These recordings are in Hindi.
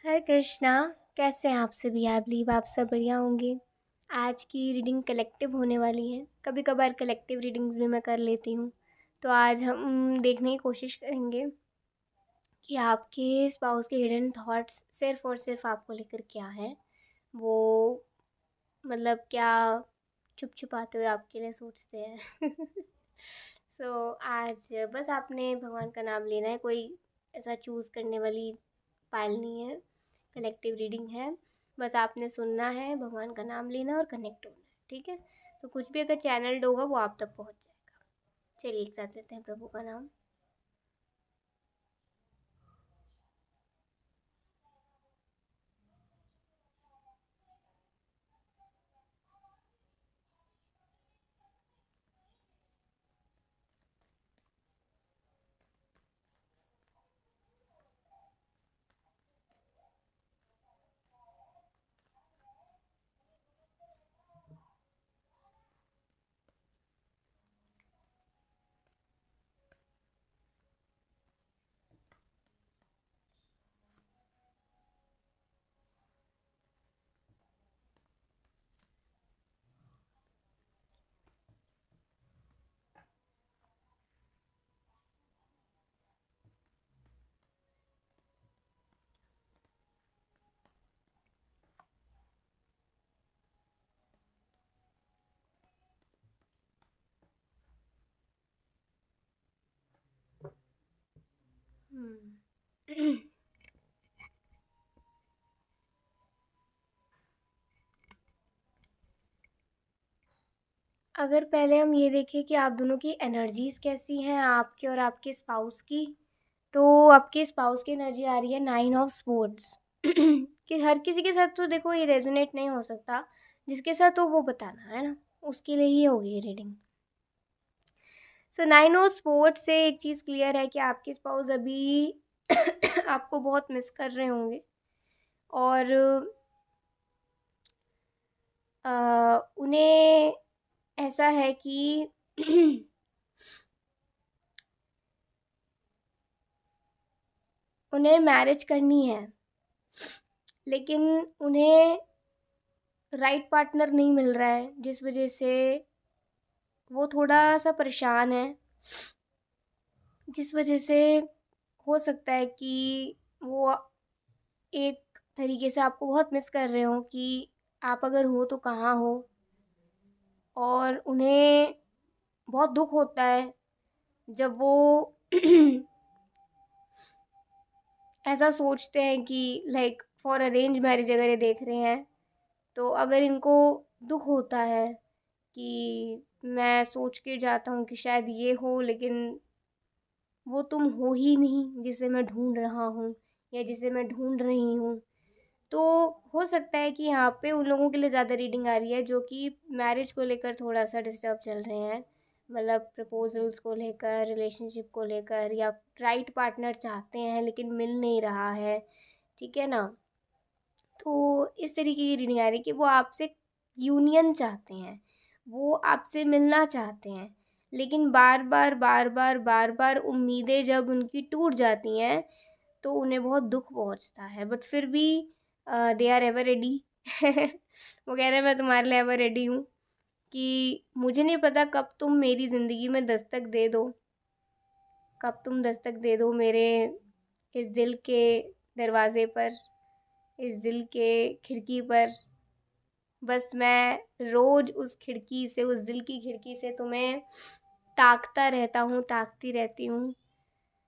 हरे कृष्णा। कैसे हैं आप सभी? आई बिलीव आप सब बढ़िया होंगे। आज की रीडिंग कलेक्टिव होने वाली है। कभी कभार कलेक्टिव रीडिंग्स भी मैं कर लेती हूँ। तो आज हम देखने की कोशिश करेंगे कि आपके स्पाउस के हिडन थॉट्स सिर्फ और सिर्फ आपको लेकर क्या है। वो मतलब क्या छुप छुपाते हुए आपके लिए सोचते हैं। आज बस आपने भगवान का नाम लेना है। कोई ऐसा चूज़ करने वाली फाइल नहीं है, कलेक्टिव रीडिंग है। बस आपने सुनना है, भगवान का नाम लेना और कनेक्ट होना है, ठीक है? तो कुछ भी अगर चैनल्ड होगा वो आप तक पहुंच जाएगा। चलिए एक साथ लेते हैं प्रभु का नाम। हम्म। अगर पहले हम ये देखें कि आप दोनों की एनर्जीज कैसी हैं, आपके और आपके स्पाउस की, तो आपके स्पाउस की एनर्जी आ रही है 9 ऑफ स्पोर्ट्स। कि हर किसी के साथ तो देखो ये रेजोनेट नहीं हो सकता। जिसके साथ हो वो बताना है ना, उसके लिए ही होगी ये रीडिंग। सो 9 ऑफ स्पोर्ट्स से एक चीज़ क्लियर है कि आपके स्पाउस अभी आपको बहुत मिस कर रहे होंगे। और उन्हें ऐसा है कि उन्हें मैरिज करनी है, लेकिन उन्हें राइट पार्टनर नहीं मिल रहा है, जिस वजह से वो थोड़ा सा परेशान है। जिस वजह से हो सकता है कि वो एक तरीके से आपको बहुत मिस कर रहे हो कि आप अगर हो तो कहाँ हो। और उन्हें बहुत दुख होता है जब वो ऐसा सोचते हैं कि लाइक फॉर अरेंज मैरिज अगर ये देख रहे हैं, तो अगर इनको दुख होता है कि मैं सोच के जाता हूँ कि शायद ये हो, लेकिन वो तुम हो ही नहीं जिसे मैं ढूंढ रहा हूँ या जिसे मैं ढूंढ रही हूँ। तो हो सकता है कि यहाँ पे उन लोगों के लिए ज़्यादा रीडिंग आ रही है जो कि मैरिज को लेकर थोड़ा सा डिस्टर्ब चल रहे हैं। मतलब प्रपोजल्स को लेकर, रिलेशनशिप को लेकर, या राइट पार्टनर चाहते हैं लेकिन मिल नहीं रहा है, ठीक है ना? तो इस तरीके की रीडिंग आ रही है कि वो आपसे यूनियन चाहते हैं, वो आपसे मिलना चाहते हैं, लेकिन बार बार बार बार बार बार उम्मीदें जब उनकी टूट जाती हैं तो उन्हें बहुत दुख पहुंचता है। बट फिर भी दे आर एवर रेडी। वो कह रहे हैं मैं तुम्हारे लिए एवर रेडी हूँ, कि मुझे नहीं पता कब तुम मेरी ज़िंदगी में दस्तक दे दो, कब तुम दस्तक दे दो मेरे इस दिल के दरवाजे पर, इस दिल के खिड़की पर। बस मैं रोज़ उस खिड़की से, उस दिल की खिड़की से तुम्हें ताकता रहता हूँ, ताकती रहती हूँ।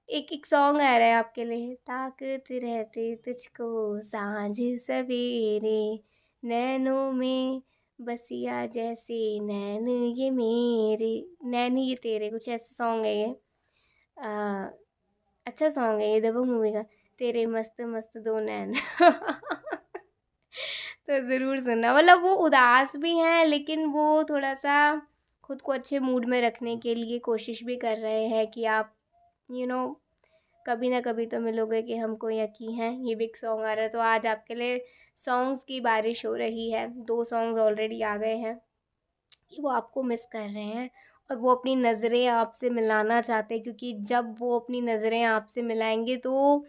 एक एक सॉन्ग आ रहा है आपके लिए। ताकते रहते तुझको सांझ सवेरे, नैनों में बसिया जैसे नैन ये मेरे, नैन ये तेरे, कुछ ऐसा सॉन्ग है ये। आ, अच्छा सॉन्ग है ये, दबंग मूवी का। तेरे मस्त मस्त दो नैन। तो ज़रूर सुनना। मतलब वो उदास भी हैं, लेकिन वो थोड़ा सा खुद को अच्छे मूड में रखने के लिए कोशिश भी कर रहे हैं कि आप यू नो कभी ना कभी तो मिलोगे कि हमको यकीन है। ये बिग सॉन्ग आ रहा है, तो आज आपके लिए सॉन्ग्स की बारिश हो रही है। 2 सॉन्ग्स ऑलरेडी आ गए हैं कि वो आपको मिस कर रहे हैं, और वो अपनी नज़रें आपसे मिलाना चाहते हैं, क्योंकि जब वो अपनी नज़रें आपसे मिलाएंगे तो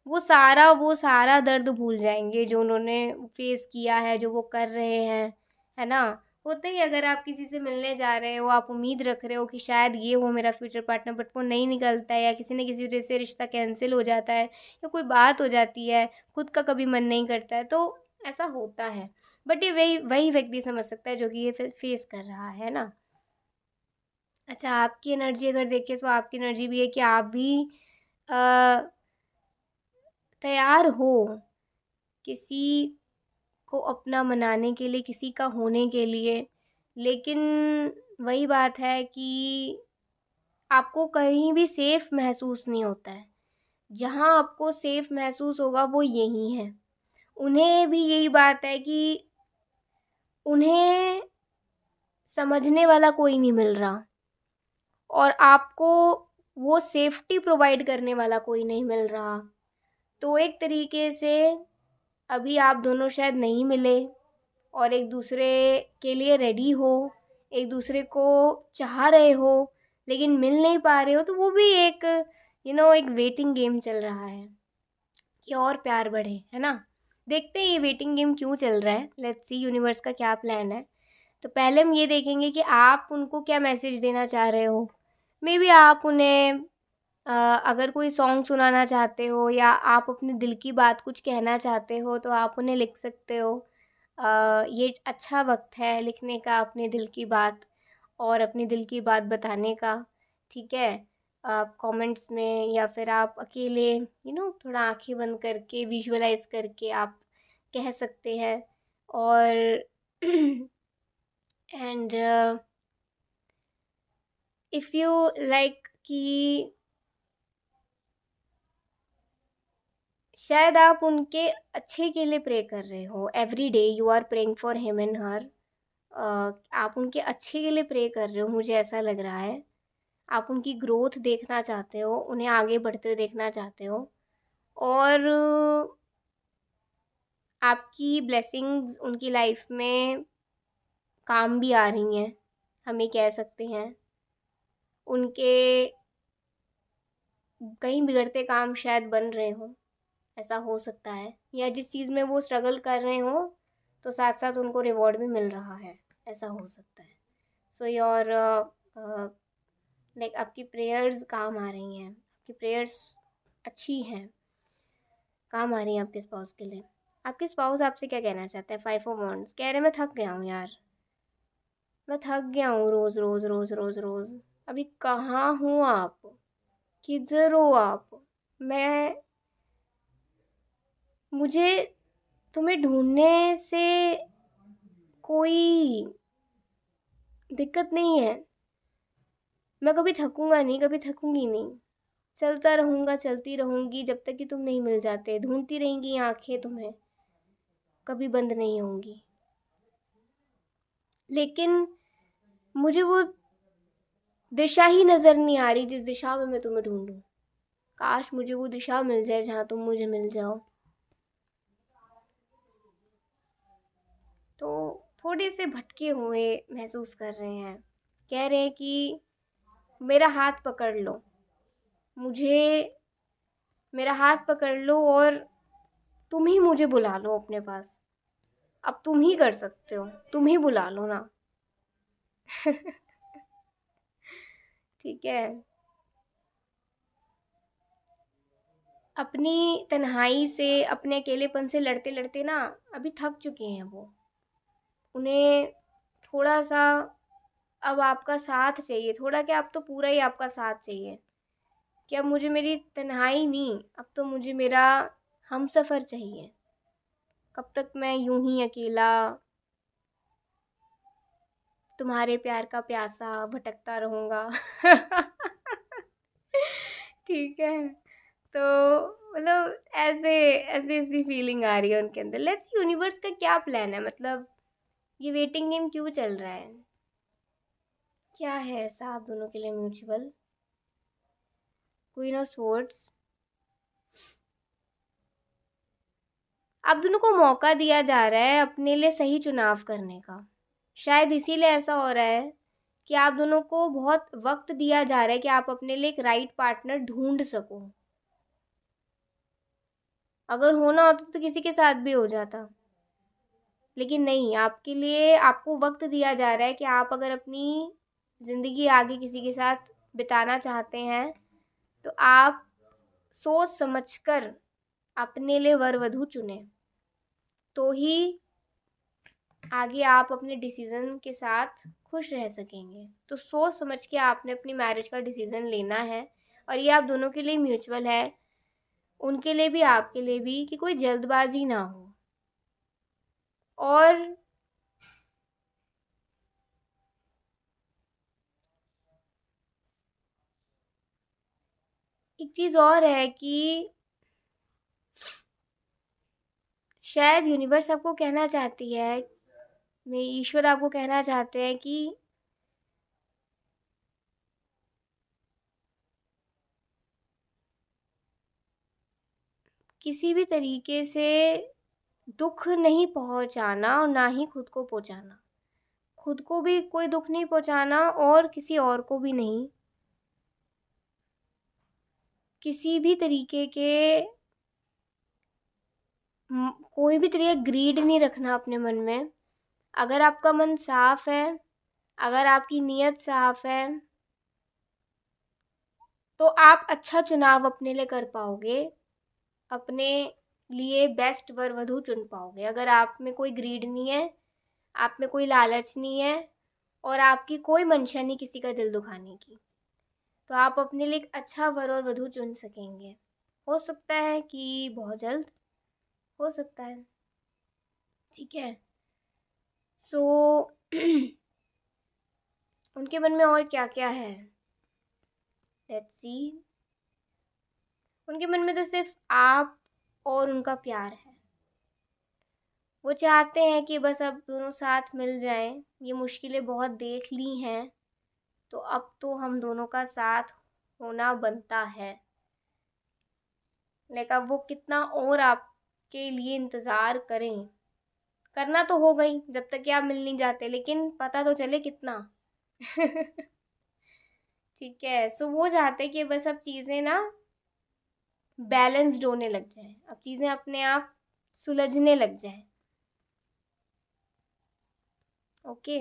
वो सारा दर्द भूल जाएंगे जो उन्होंने फेस किया है, जो वो कर रहे हैं, है ना। होता ही, अगर आप किसी से मिलने जा रहे हो, आप उम्मीद रख रहे हो कि शायद ये हो मेरा फ्यूचर पार्टनर, बट वो नहीं निकलता है, या किसी न किसी वजह से रिश्ता कैंसिल हो जाता है, या कोई बात हो जाती है, खुद का कभी मन नहीं करता है, तो ऐसा होता है। बट ये वही वही व्यक्ति समझ सकता है जो कि ये फेस कर रहा है ना। अच्छा, आपकी एनर्जी अगर देखें तो आपकी एनर्जी भी है कि आप भी अ, तैयार हो किसी को अपना मनाने के लिए, किसी का होने के लिए। लेकिन वही बात है कि आपको कहीं भी सेफ महसूस नहीं होता है। जहाँ आपको सेफ महसूस होगा वो यहीं है। उन्हें भी यही बात है कि उन्हें समझने वाला कोई नहीं मिल रहा, और आपको वो सेफ्टी प्रोवाइड करने वाला कोई नहीं मिल रहा। तो एक तरीके से अभी आप दोनों शायद नहीं मिले, और एक दूसरे के लिए रेडी हो, एक दूसरे को चाह रहे हो, लेकिन मिल नहीं पा रहे हो, तो वो भी एक एक वेटिंग गेम चल रहा है कि और प्यार बढ़े, है ना। देखते हैं ये वेटिंग गेम क्यों चल रहा है, लेट्स सी यूनिवर्स का क्या प्लान है। तो पहले हम ये देखेंगे कि आप उनको क्या मैसेज देना चाह रहे हो। मे बी आप उन्हें अगर कोई सॉन्ग सुनाना चाहते हो, या आप अपने दिल की बात कुछ कहना चाहते हो, तो आप उन्हें लिख सकते हो। ये अच्छा वक्त है लिखने का अपने दिल की बात, और अपने दिल की बात बताने का। ठीक है, आप कमेंट्स में, या फिर आप अकेले थोड़ा आंखें बंद करके विजुअलाइज करके आप कह सकते हैं। और एंड इफ़ यू लाइक कि शायद आप उनके अच्छे के लिए प्रे कर रहे हो, every day you are praying for him and her. आप उनके अच्छे के लिए प्रे कर रहे हो, मुझे ऐसा लग रहा है। आप उनकी ग्रोथ देखना चाहते हो, उन्हें आगे बढ़ते हुए देखना चाहते हो, और आपकी ब्लेसिंग्स उनकी लाइफ में काम भी आ रही हैं, हम ये कह सकते हैं। उनके कहीं बिगड़ते काम शायद बन रहे हों, ऐसा हो सकता है, या जिस चीज़ में वो स्ट्रगल कर रहे हों, तो साथ साथ उनको रिवॉर्ड भी मिल रहा है, ऐसा हो सकता है। सो योर लाइक आपकी प्रेयर्स काम आ रही हैं, आपकी प्रेयर्स अच्छी हैं, काम आ रही हैं आपके स्पाउस के लिए। आपके स्पाउस आपसे क्या कहना चाहते हैं? 5 ऑफ वॉन्ड्स कह रहे मैं थक गया हूँ यार, मैं थक गया हूँ रोज़ रोज़ रोज़ रोज़ रोज़। अभी कहाँ हूँ आप, किधर हो आप? मैं मुझे तुम्हें ढूंढने से कोई दिक्कत नहीं है। मैं कभी थकूंगा नहीं, कभी थकूंगी नहीं। चलता रहूंगा, चलती रहूंगी जब तक कि तुम नहीं मिल जाते। ढूंढती रहेंगी आंखें तुम्हें, कभी बंद नहीं होंगी। लेकिन मुझे वो दिशा ही नज़र नहीं आ रही जिस दिशा में मैं तुम्हें ढूंढूं। काश मुझे वो दिशा मिल जाए जहाँ तुम मुझे मिल जाओ। तो थोड़े से भटके हुए महसूस कर रहे हैं, कह रहे हैं कि मेरा हाथ पकड़ लो, मुझे मेरा हाथ पकड़ लो, और तुम ही मुझे बुला लो अपने पास। अब तुम ही कर सकते हो, तुम ही बुला लो ना। ठीक है, अपनी तन्हाई से, अपने अकेलेपन से लड़ते लड़ते ना अभी थक चुके हैं वो। उन्हें थोड़ा सा अब आपका साथ चाहिए, थोड़ा क्या, अब तो पूरा ही आपका साथ चाहिए। कि अब मुझे मेरी तन्हाई नहीं, अब तो मुझे मेरा हम सफ़र चाहिए। कब तक मैं यूं ही अकेला तुम्हारे प्यार का प्यासा भटकता रहूँगा। ठीक है, तो मतलब ऐसे ऐसी ऐसी फीलिंग आ रही है उनके अंदर। लेट्स यूनिवर्स का क्या प्लान है, मतलब ये वेटिंग गेम क्यों चल रहा है, क्या है ऐसा आप दोनों के लिए म्यूचुअल। क्वीन ऑफ स्वॉर्ड्स, आप दोनों को मौका दिया जा रहा है अपने लिए सही चुनाव करने का। शायद इसीलिए ऐसा हो रहा है कि आप दोनों को बहुत वक्त दिया जा रहा है कि आप अपने लिए एक राइट पार्टनर ढूंढ सको। अगर होना होता तो किसी के साथ भी हो जाता, लेकिन नहीं, आपके लिए आपको वक्त दिया जा रहा है कि आप अगर अपनी ज़िंदगी आगे किसी के साथ बिताना चाहते हैं तो आप सोच समझकर अपने लिए वर वधू चुने, तो ही आगे आप अपने डिसीज़न के साथ खुश रह सकेंगे। तो सोच समझ के आपने अपनी मैरिज का डिसीज़न लेना है, और ये आप दोनों के लिए म्यूचुअल है, उनके लिए भी आपके लिए भी, कि कोई जल्दबाजी ना हो। और एक चीज़ और है कि शायद यूनिवर्स आपको कहना चाहती है, नहीं, ईश्वर आपको कहना चाहते हैं कि किसी भी तरीके से दुख नहीं पहुंचाना और ना ही खुद को पहुंचाना। खुद को भी कोई दुख नहीं पहुंचाना और किसी और को भी नहीं। किसी भी तरीके के कोई भी तरीके ग्रीड नहीं रखना अपने मन में। अगर आपका मन साफ है, अगर आपकी नीयत साफ है, तो आप अच्छा चुनाव अपने लिए कर पाओगे, अपने लिए बेस्ट वर वधू चुन पाओगे। अगर आप में कोई ग्रीड नहीं है, आप में कोई लालच नहीं है, और आपकी कोई मंशा नहीं किसी का दिल दुखाने की, तो आप अपने लिए एक अच्छा वर और वधू चुन सकेंगे। हो सकता है कि बहुत जल्द, हो सकता है। ठीक है। सो उनके मन में और क्या क्या है, लेट्स सी। उनके मन में तो सिर्फ आप और उनका प्यार है। वो चाहते हैं कि बस अब दोनों साथ मिल जाएं। ये मुश्किलें बहुत देख ली हैं, तो अब तो हम दोनों का साथ होना बनता है। लेकिन अब वो कितना और आपके लिए इंतज़ार करें, करना तो हो गई जब तक कि आप मिल नहीं जाते, लेकिन पता तो चले कितना। ठीक है। सो वो चाहते हैं कि बस अब चीज़ें ना बैलेंस्ड होने लग जाएं, अब चीज़ें अपने आप सुलझने लग जाएं। ओके,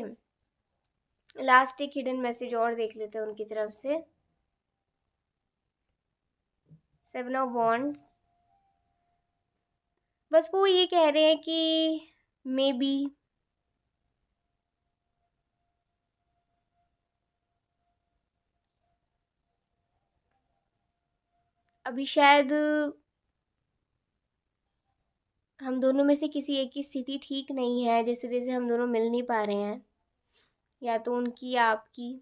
लास्ट एक हिडन मैसेज और देख लेते हैं उनकी तरफ से। 7 ऑफ वॉन्ड्स। बस वो ये कह रहे हैं कि मे बी अभी शायद हम दोनों में से किसी एक की स्थिति ठीक नहीं है, जिस वजह से हम दोनों मिल नहीं पा रहे हैं, या तो उनकी या आपकी।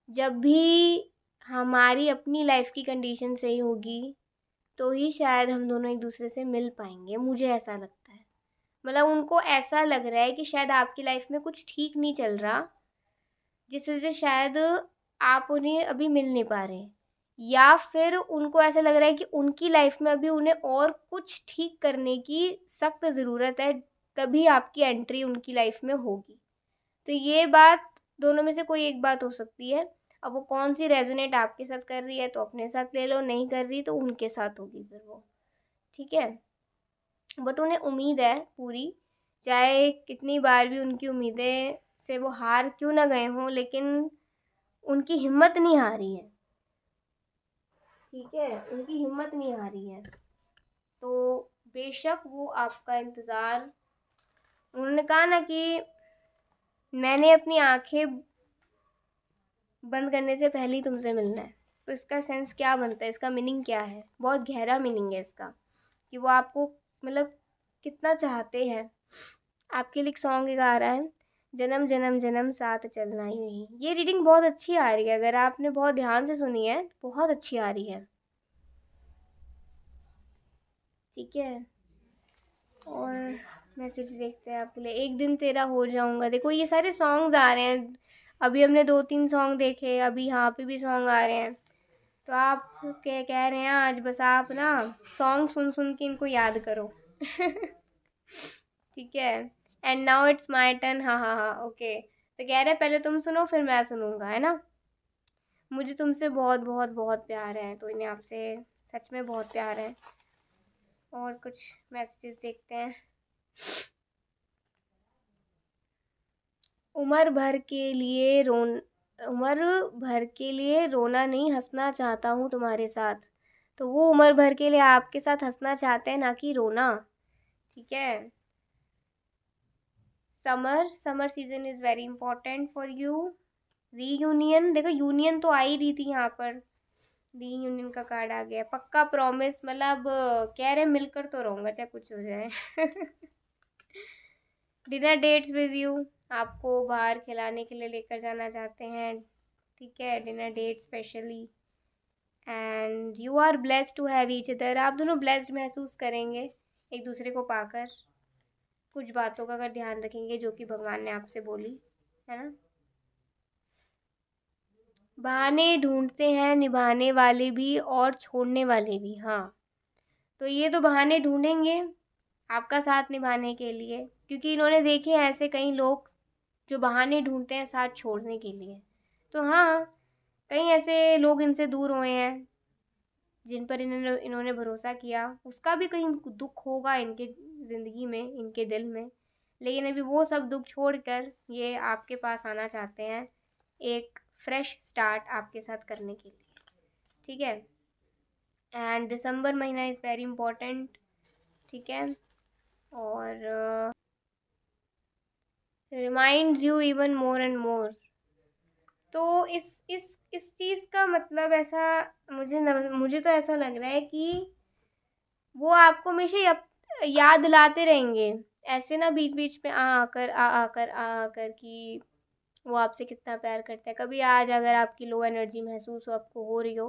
जब भी हमारी अपनी लाइफ की कंडीशन सही होगी, तो ही शायद हम दोनों एक दूसरे से मिल पाएंगे, मुझे ऐसा लगता है। मतलब उनको ऐसा लग रहा है कि शायद आपकी लाइफ में कुछ ठीक नहीं चल रहा, जिस वजह से शायद आप उन्हें अभी मिल नहीं पा रहे, या फिर उनको ऐसा लग रहा है कि उनकी लाइफ में अभी उन्हें और कुछ ठीक करने की सख्त ज़रूरत है, तभी आपकी एंट्री उनकी लाइफ में होगी। तो ये बात दोनों में से कोई एक बात हो सकती है। अब वो कौन सी रेजोनेट आपके साथ कर रही है तो अपने साथ ले लो, नहीं कर रही तो उनके साथ होगी फिर वो। ठीक है। बट उन्हें उम्मीद है पूरी, चाहे कितनी बार भी उनकी उम्मीदें से वो हार क्यों ना गए हों, लेकिन उनकी हिम्मत नहीं हारी है। ठीक है, उनकी हिम्मत नहीं हारी है। तो बेशक वो आपका इंतज़ार, उन्होंने कहा ना कि मैंने अपनी आंखें बंद करने से पहले ही तुमसे मिलना है। तो इसका सेंस क्या बनता है, इसका मीनिंग क्या है? बहुत गहरा मीनिंग है इसका, कि वो आपको मतलब कितना चाहते हैं। आपके लिए एक सॉन्ग गा रहा है, जन्म जन्म जन्म साथ चलना यूं ही। ये रीडिंग बहुत अच्छी आ रही है, अगर आपने बहुत ध्यान से सुनी है, बहुत अच्छी आ रही है। ठीक है। और मैसेज देखते हैं आपके लिए। एक दिन तेरा हो जाऊंगा। देखो ये सारे सॉन्ग्स आ रहे हैं, अभी हमने 2-3 सॉन्ग देखे, अभी यहाँ पे भी सॉन्ग आ रहे हैं। तो आप क्या कह रहे हैं, आज बस आप ना सॉन्ग सुन सुन के इनको याद करो। ठीक है। And now it's my turn. हाँ हाँ हाँ, ओके। तो कह रहे हैं पहले तुम सुनो फिर मैं सुनूंगा, है ना। मुझे तुमसे बहुत बहुत बहुत प्यार है, तो इन्हें आपसे सच में बहुत प्यार है। और कुछ मैसेजेस देखते हैं। उम्र भर के लिए रोना नहीं, हंसना चाहता हूँ तुम्हारे साथ। तो वो उम्र भर के लिए आपके साथ हंसना चाहते हैं, ना कि रोना। ठीक है। Summer season is very important for you. Reunion, देखो यूनियन तो आ ही रही थी यहाँ पर, रीयूनियन का कार्ड आ गया। पक्का प्रॉमिस, मतलब कह रहे मिलकर तो रहूंगा चाहे कुछ हो जाए। डिनर डेट्स विद यू, आपको बाहर खिलाने के लिए लेकर जाना चाहते हैं। ठीक है, dinner date specially. And you are blessed to have each other, आप दोनों ब्लेस्ड महसूस करेंगे एक दूसरे को पाकर। कुछ बातों का अगर ध्यान रखेंगे जो कि भगवान ने आपसे बोली है ना। बहाने ढूंढते हैं निभाने वाले भी और छोड़ने वाले भी। हाँ, तो ये तो बहाने ढूंढेंगे आपका साथ निभाने के लिए, क्योंकि इन्होंने देखे हैं ऐसे कई लोग जो बहाने ढूंढते हैं साथ छोड़ने के लिए। तो हाँ, कई ऐसे लोग इनसे दूर हुए हैं जिन पर इन्होंने भरोसा किया, उसका भी कहीं दुख होगा इनके ज़िंदगी में, इनके दिल में। लेकिन अभी वो सब दुख छोड़कर ये आपके पास आना चाहते हैं, एक फ्रेश स्टार्ट आपके साथ करने के लिए। ठीक है। एंड दिसंबर महीना इज़ वेरी इम्पोर्टेंट। ठीक है। और reminds you even more and more. तो इस चीज़ का मतलब ऐसा, मुझे तो ऐसा लग रहा है कि वो आपको हमेशा याद दिलाते रहेंगे। ऐसे ना बीच बीच में आ आकर कि वो आपसे कितना प्यार करते हैं। कभी आज अगर आपकी लो एनर्जी महसूस आपको हो रही हो,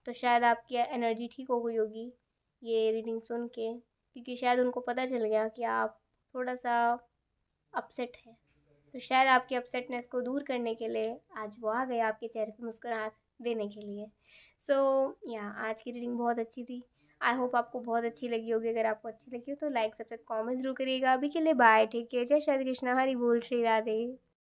तो शायद आपकी एनर्जी ठीक हो गई होगी ये रीडिंग सुन के, क्योंकि शायद उनको पता चल गया कि आप थोड़ा सा अपसेट हैं। तो शायद आपकी अपसेटनेस को दूर करने के लिए आज वो आ गए आपके चेहरे पर मुस्कुराहट देने के लिए। सो या आज की रीडिंग बहुत अच्छी थी। आई होप आपको बहुत अच्छी लगी होगी। अगर आपको अच्छी लगी हो तो लाइक सब्सक्राइब कमेंट जरूर करिएगा। अभी के लिए बाय, टेक केयर, जय श्री कृष्णा, हरि बोल, श्री राधे।